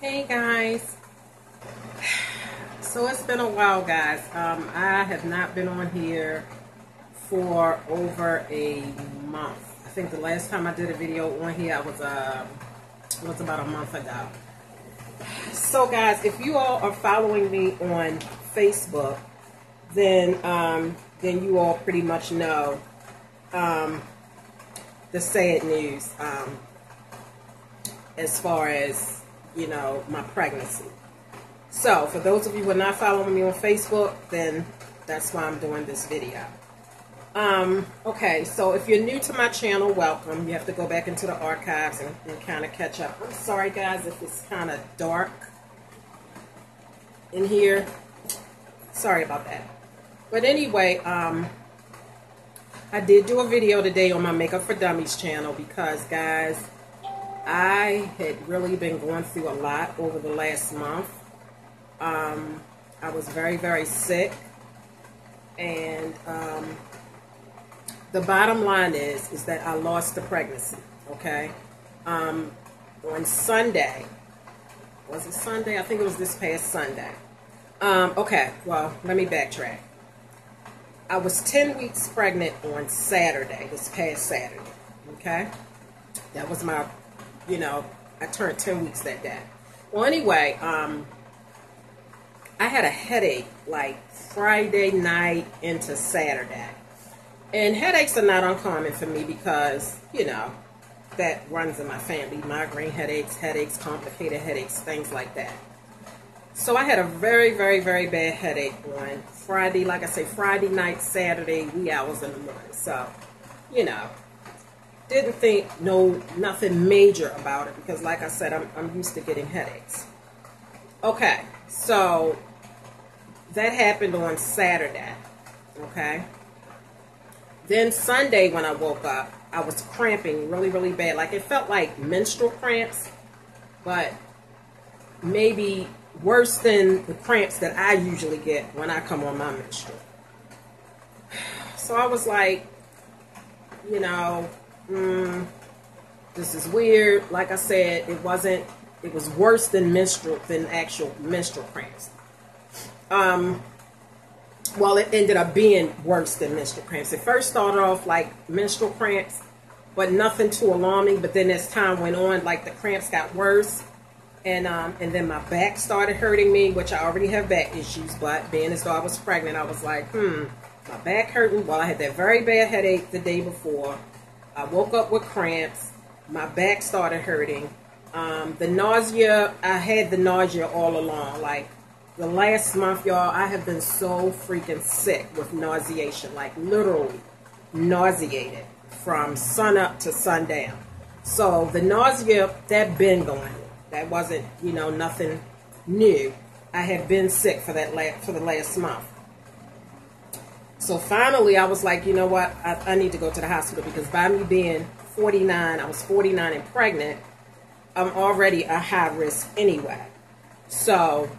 Hey guys, so it's been a while, guys. I have not been on here for over a month. I think the last time I did a video on here was about a month ago. So guys, if you all are following me on Facebook, then you all pretty much know the sad news as far as, you know, my pregnancy. So for those of you who are not following me on Facebook, then that's why I'm doing this video. Okay, so if you're new to my channel, welcome. You have to go back into the archives and kind of catch up. I'm sorry guys if it's kind of dark in here. Sorry about that. But anyway, I did do a video today on my Makeup for Dummies channel because, guys, I had really been going through a lot over the last month. I was very, very sick. And the bottom line is that I lost the pregnancy, okay? On Sunday, was it Sunday? I think it was this past Sunday. Okay, well, let me backtrack. I was 10 weeks pregnant on Saturday, this past Saturday, okay? That was my, you know, I turned 10 weeks that day. Well, anyway, I had a headache like Friday night into Saturday. And headaches are not uncommon for me because, you know, that runs in my family. Migraine headaches, complicated headaches, things like that. So I had a very, very, very bad headache on Friday, like I say, Friday night, Saturday, wee hours in the morning. So, you know, didn't think nothing major about it because, like I said, I'm used to getting headaches. Okay, so that happened on Saturday, okay? Then Sunday when I woke up, I was cramping really, really bad. Like it felt like menstrual cramps, but maybe worse than the cramps that I usually get when I come on my menstrual. So I was like, you know, this is weird. Like I said, it was worse than actual menstrual cramps. Well, it ended up being worse than menstrual cramps. It first started off like menstrual cramps, but nothing too alarming. But then as time went on, like the cramps got worse. And then my back started hurting me, which I already have back issues. But being as though I was pregnant, I was like, my back hurting. Well, I had that very bad headache the day before. I woke up with cramps. My back started hurting. The nausea, I had the nausea all along. Like the last month, y'all, I have been so freaking sick with nauseation. Like literally nauseated from sun up to sundown. So the nausea, that been going on. That wasn't, you know, nothing new. I had been sick for the last month. So finally, I was like, you know what? I need to go to the hospital because by me being 49, I was 49 and pregnant, I'm already a high risk anyway. So,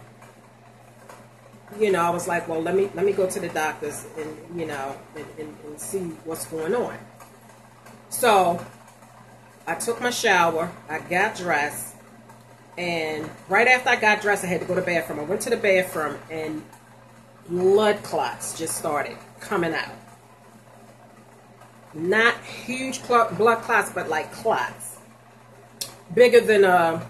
you know, I was like, well, let me go to the doctors and, you know, and see what's going on. So I took my shower. I got dressed. And right after I got dressed, I had to go to the bathroom. I went to the bathroom and blood clots just started coming out. Not huge blood clots, but like clots. Bigger than a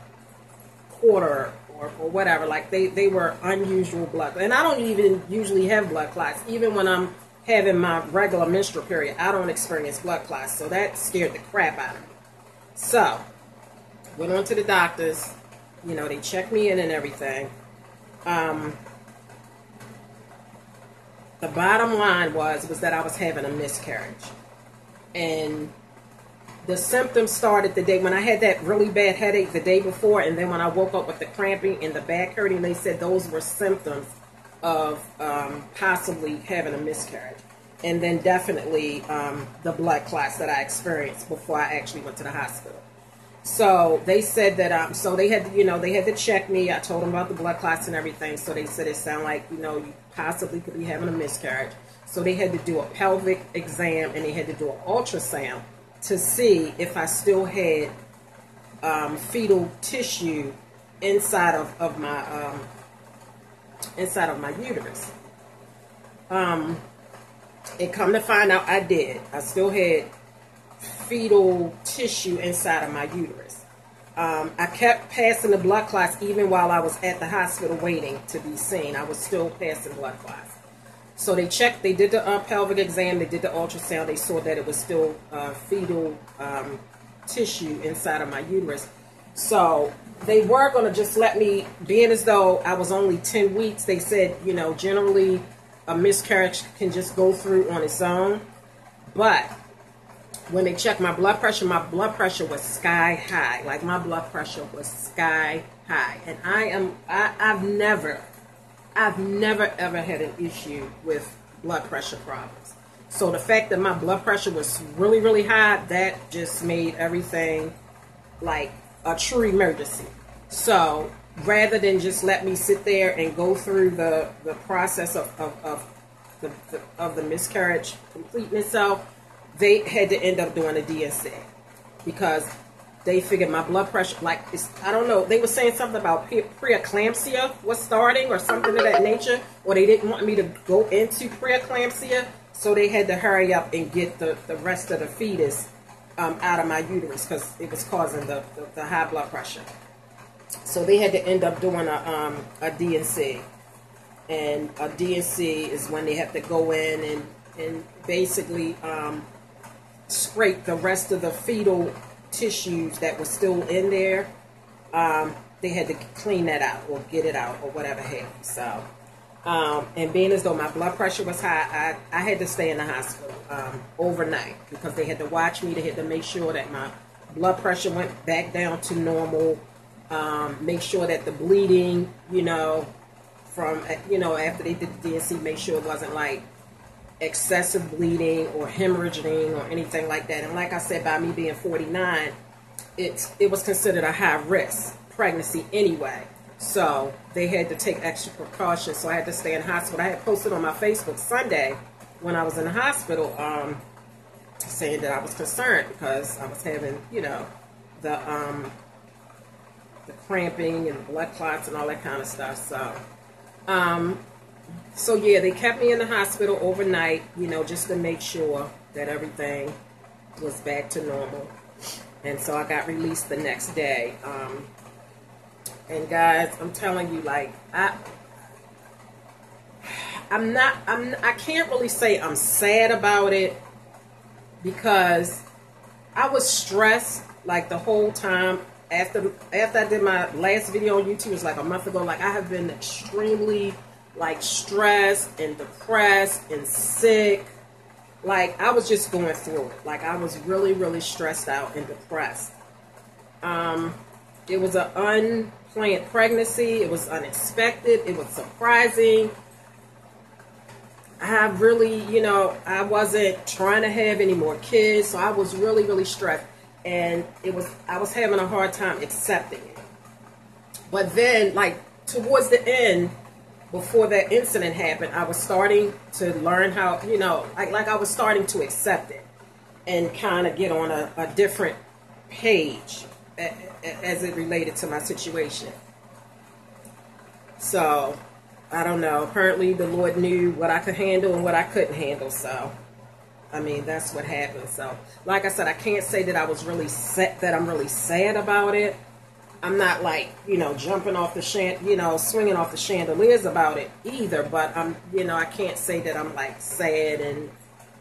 quarter or whatever. Like they were unusual blood. And I don't even usually have blood clots. Even when I'm having my regular menstrual period, I don't experience blood clots. So that scared the crap out of me. So, went on to the doctors. You know, they checked me in and everything. The bottom line was that I was having a miscarriage. And the symptoms started the day when I had that really bad headache the day before. And then when I woke up with the cramping and the back hurting, they said those were symptoms of possibly having a miscarriage. And then definitely the blood clots that I experienced before I actually went to the hospital. So they said that, so they had, you know, they had to check me. I told them about the blood clots and everything. So they said it sounded like, you know, you possibly could be having a miscarriage. So they had to do a pelvic exam and they had to do an ultrasound to see if I still had fetal tissue inside of my uterus. And come to find out, I did. I still had fetal tissue inside of my uterus. I kept passing the blood clots even while I was at the hospital waiting to be seen. I was still passing blood clots. So they checked, they did the pelvic exam, they did the ultrasound, they saw that it was still fetal tissue inside of my uterus. So they were going to just let me, being as though I was only 10 weeks, they said, you know, generally a miscarriage can just go through on its own. But when they checked my blood pressure was sky high. Like, my blood pressure was sky high. And I've never ever had an issue with blood pressure problems. So the fact that my blood pressure was really, really high, that just made everything like a true emergency. So rather than just let me sit there and go through the process of the miscarriage completing itself, they had to end up doing a DNC because they figured my blood pressure, like, I don't know, they were saying something about preeclampsia was starting or something of that nature, or they didn't want me to go into preeclampsia, so they had to hurry up and get the rest of the fetus out of my uterus because it was causing the high blood pressure. So they had to end up doing a DNC. And a DNC is when they have to go in and basically scrape the rest of the fetal tissues that were still in there. They had to clean that out or get it out or whatever have you. So, and being as though my blood pressure was high, I had to stay in the hospital overnight because they had to watch me. They had to make sure that my blood pressure went back down to normal. Make sure that the bleeding, you know, from, you know, after they did the DNC, make sure it wasn't like excessive bleeding or hemorrhaging or anything like that. And like I said, by me being 49, it was considered a high risk pregnancy anyway. So they had to take extra precautions. So I had to stay in the hospital. I had posted on my Facebook Sunday when I was in the hospital, saying that I was concerned because I was having, you know, the cramping and blood clots and all that kind of stuff. So yeah, they kept me in the hospital overnight, you know, just to make sure that everything was back to normal. And so I got released the next day. And guys, I'm telling you, like, I can't really say I'm sad about it because I was stressed like the whole time. After I did my last video on YouTube, it was like a month ago. Like, I have been extremely like stressed and depressed and sick. Like, I was just going through it. Like, I was really, really stressed out and depressed. It was an unplanned pregnancy. It was unexpected. It was surprising. I really, you know, I wasn't trying to have any more kids, so I was really, really stressed. And I was having a hard time accepting it. But then, like, towards the end, before that incident happened, I was starting to learn how, you know, like I was starting to accept it and kind of get on a different page as it related to my situation. So, I don't know. Apparently, the Lord knew what I could handle and what I couldn't handle. So, I mean, that's what happened. So, like I said, I can't say that I was really I'm really sad about it. I'm not like, you know, jumping off the swinging off the chandeliers about it either. But you know, I can't say that I'm like sad and,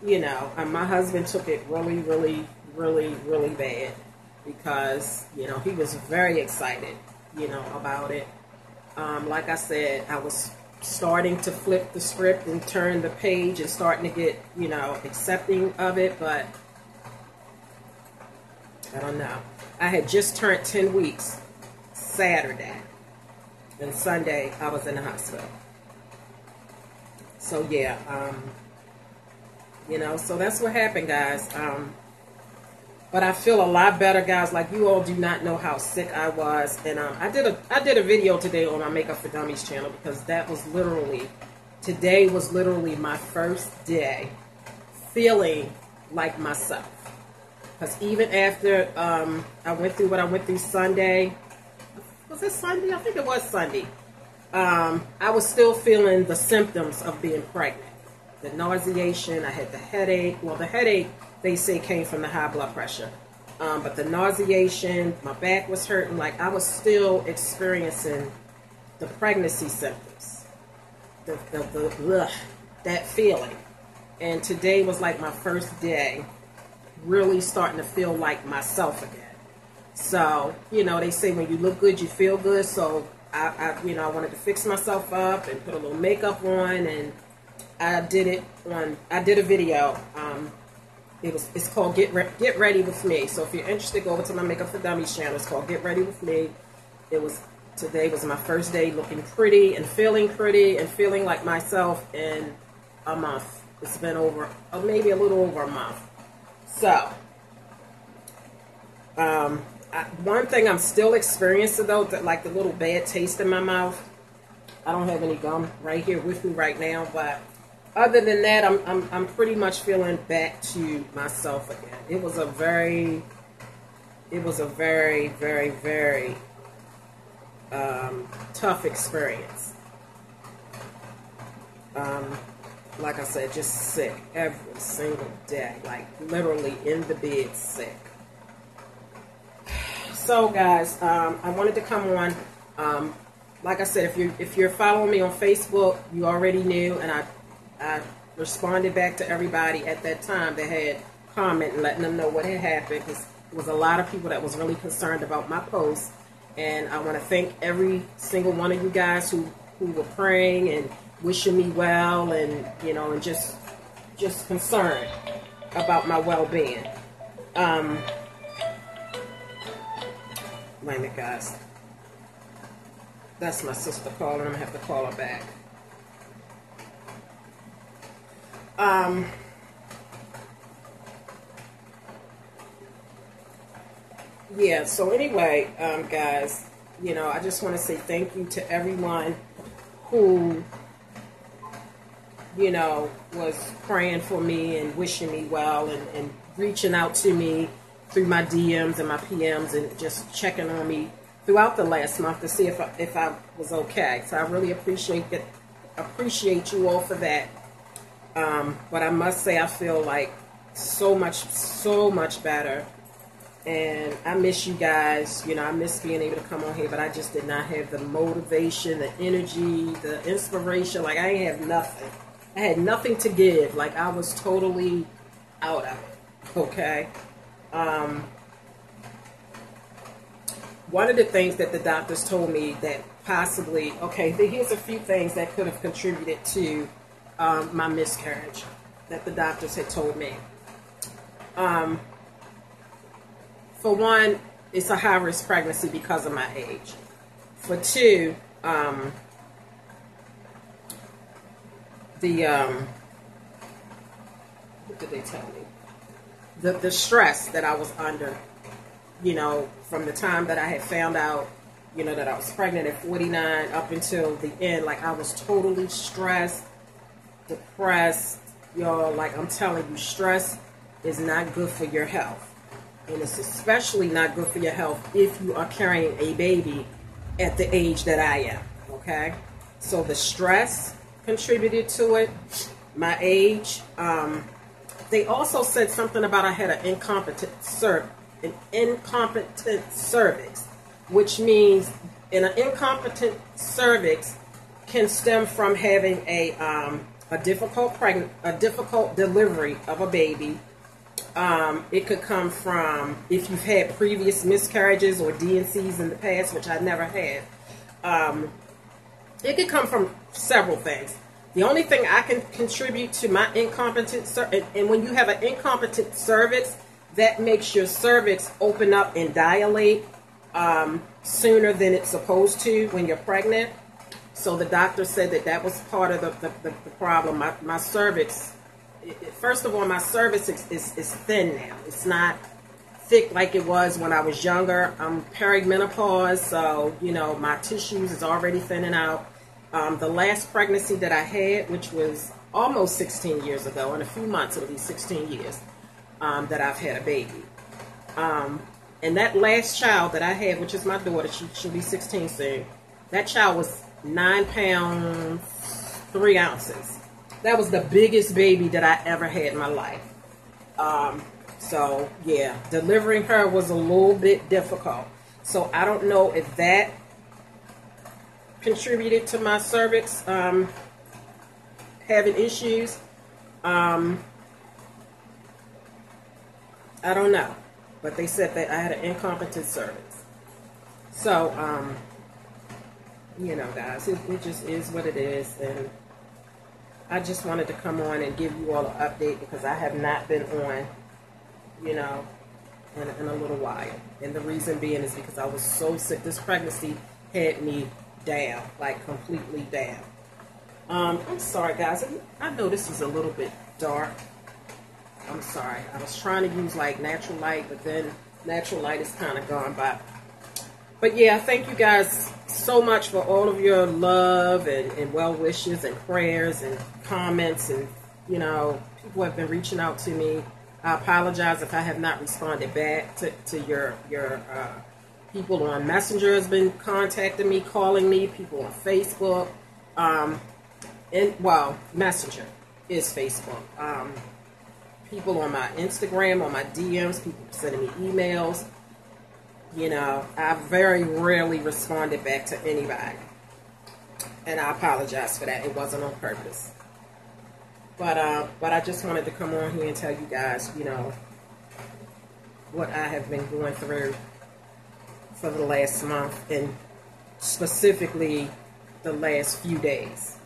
you know, my husband took it really, really, really, really bad because, you know, he was very excited, you know, about it. Like I said, I was starting to flip the script and turn the page and starting to get, you know, accepting of it, but I don't know. I had just turned 10 weeks Saturday, and Sunday I was in the hospital. So yeah, you know, so that's what happened, guys. But I feel a lot better, guys. Like, you all do not know how sick I was. And I did a video today on my Makeup for Dummies channel because that was today was literally my first day feeling like myself. Because even after I went through what I went through Sunday, I was it Sunday? I think it was Sunday. I was still feeling the symptoms of being pregnant. The nauseation, I had the headache. Well, the headache, they say, came from the high blood pressure. But the nauseation, my back was hurting. Like, I was still experiencing the pregnancy symptoms. That feeling. And today was like my first day really starting to feel like myself again. So, you know, they say when you look good, you feel good. So, I wanted to fix myself up and put a little makeup on, and I did a video. It's called Get Ready With Me. So if you're interested, go over to my Makeup for Dummies channel. It's called Get Ready With Me. Today was my first day looking pretty and feeling like myself in a month. It's been maybe a little over a month. So, one thing I'm still experiencing though, like the little bad taste in my mouth. I don't have any gum right here with me right now, but other than that, I'm pretty much feeling back to myself again. It was a very, very, very tough experience. Like I said, just sick every single day, like literally in the bed sick. So guys, I wanted to come on. Like I said, if you're following me on Facebook, you already knew, and I responded back to everybody at that time that had commented, letting them know what had happened, because there was a lot of people that was really concerned about my post. And I want to thank every single one of you guys who were praying and wishing me well, and and just concerned about my well-being. Wait a minute, guys. That's my sister calling. I'm gonna have to call her back. Yeah, so anyway, guys, I just want to say thank you to everyone who, was praying for me and wishing me well, and reaching out to me through my DMs and my PMs and just checking on me throughout the last month to see if I was okay. So I really appreciate you all for that. But I must say I feel like so much better. And I miss you guys. I miss being able to come on here, but I just did not have the motivation, the energy, the inspiration. Like, I ain't have nothing. I had nothing to give. Like, I was totally out of it. Okay? One of the things that the doctors told me that possibly, here's a few things that could have contributed to my miscarriage that the doctors had told me. For one, it's a high-risk pregnancy because of my age. For two, what did they tell me? The stress that I was under, from the time that I had found out, that I was pregnant at 49 up until the end. Like, I was totally stressed, depressed. Like, I'm telling you, stress is not good for your health. And it's especially not good for your health if you are carrying a baby at the age that I am, okay? So the stress contributed to it, my age. They also said something about I had an incompetent cervix, which means an incompetent cervix can stem from having a difficult delivery of a baby. It could come from if you've had previous miscarriages or DNCs in the past, which I never had. It could come from several things. The only thing I can contribute to my incompetent cervix, and when you have an incompetent cervix, that makes your cervix open up and dilate sooner than it's supposed to when you're pregnant. So the doctor said that was part of the problem. My cervix. First of all, my cervix is thin now. It's not thick like it was when I was younger. I'm perimenopause, so, my tissues is already thinning out. The last pregnancy that I had, which was almost 16 years ago, in a few months it'll be 16 years that I've had a baby. And that last child that I had, which is my daughter, she'll be 16 soon. That child was 9 pounds, 3 ounces. That was the biggest baby that I ever had in my life. So, yeah, delivering her was a little bit difficult. So, I don't know if that contributed to my cervix having issues. I don't know. But they said that I had an incompetent cervix. So, you know, guys, it just is what it is. And I just wanted to come on and give you all an update because I have not been on, you know, in a little while. And the reason being is because I was so sick. This pregnancy had me down, like completely down. I'm sorry, guys. I know this is a little bit dark. I'm sorry. I was trying to use like natural light, but then natural light is kind of gone by. But yeah, thank you guys so much for all of your love and well wishes and prayers and comments. And, you know, people have been reaching out to me. I apologize if I have not responded back to your people on Messenger has been contacting me, calling me, people on Facebook. Well, Messenger is Facebook. People on my Instagram, on my DMs, people sending me emails. You know, I very rarely responded back to anybody. And I apologize for that. It wasn't on purpose. But I just wanted to come on here and tell you guys, you know, what I have been going through for the last month and specifically the last few days.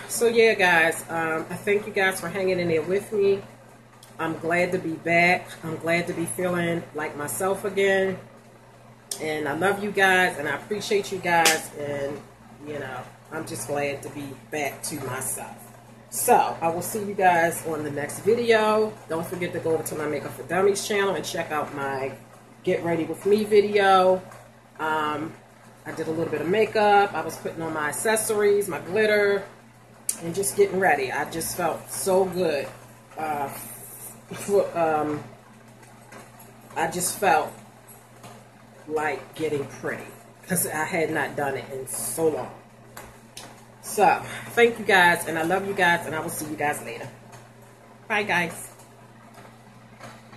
So yeah, guys, I thank you guys for hanging in there with me. I'm glad to be back. I'm glad to be feeling like myself again. And I love you guys and I appreciate you guys. And, you know, I'm just glad to be back to myself. So, I will see you guys on the next video. Don't forget to go over to my Makeup for Dummies channel and check out my Get Ready With Me video. I did a little bit of makeup. I was putting on my accessories, my glitter, and just getting ready. I just felt so good. I just felt like getting pretty because I had not done it in so long. So, thank you guys, and I love you guys, and I will see you guys later. Bye, guys.